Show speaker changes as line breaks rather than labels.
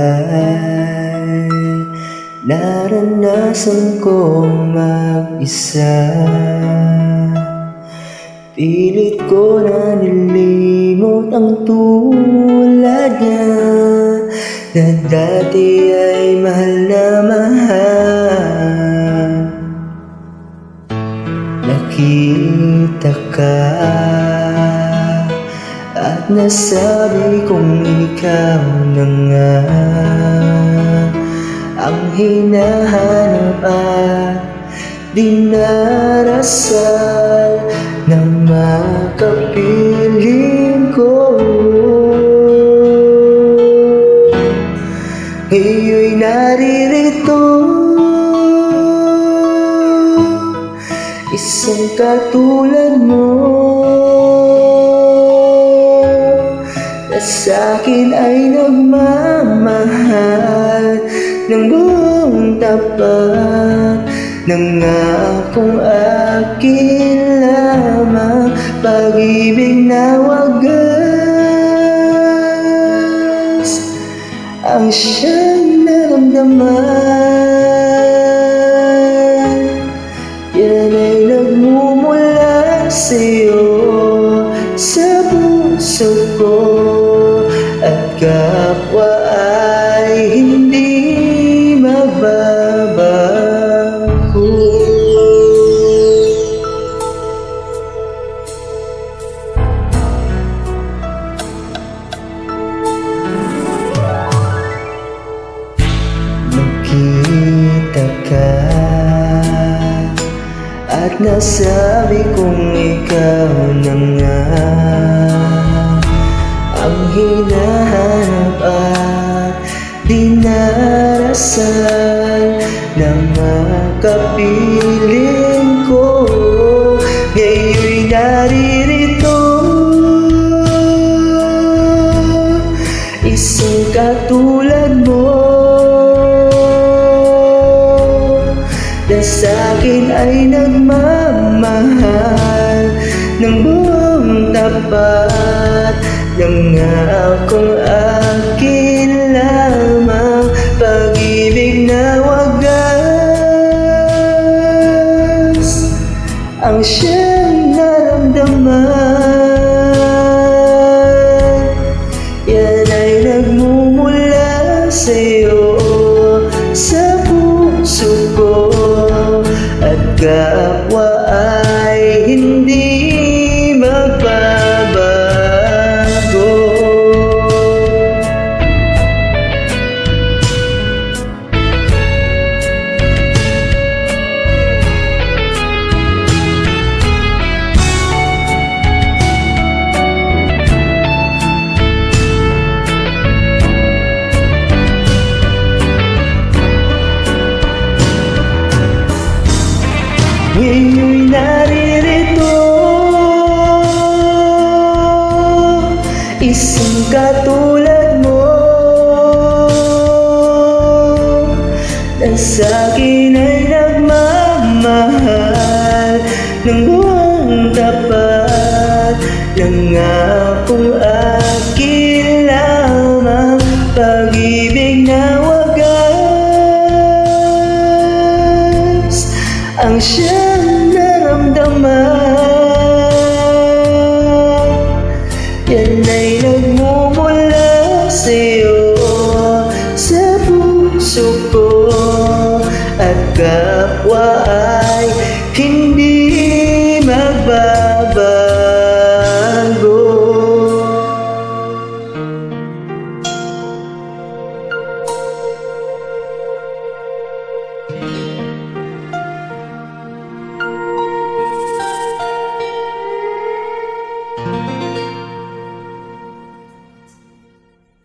tagal naranasan kong mag-isa. Pilit ko na nilimot ang tulad niya, na dati ay mahal na mahal. Nakita ka at nasabi kong ikaw na nga ang hinahanap at dinarasal na makapiling ko. Ngayon'y naririto, isang katulad mo, na sa'kin ay nagmamahal ng buong tapat. Nangakong akin lamang, pag-ibig na wagas ang siyang naramdaman. Yan ay nagmumula sa'yo, sa puso ko, at kapwa ay hindi magbabago. Nakita ka at nasabi kong ikaw na nga ang hinahanap at dinarasal na makapiling ko. Ngayon'y naririto, isang katulad mo, na sa'kin ay nagmamahal ng buong tapat. Nangakong akin lamang, pag-ibig na wagas ang siyang naramdaman. Yan ay nagmumula sa'yo, sa puso ko, at kapwa ay hindi magbabago. Ngayon'y naririto, isang katulad mo, na sa'kin ay nagmamahal ng buong tapat. Nangakong akin lamang, pag-ibig na wagas ang siyang naramdaman. Yan ay nagmumula sa'yo, sa puso ko, at kapwa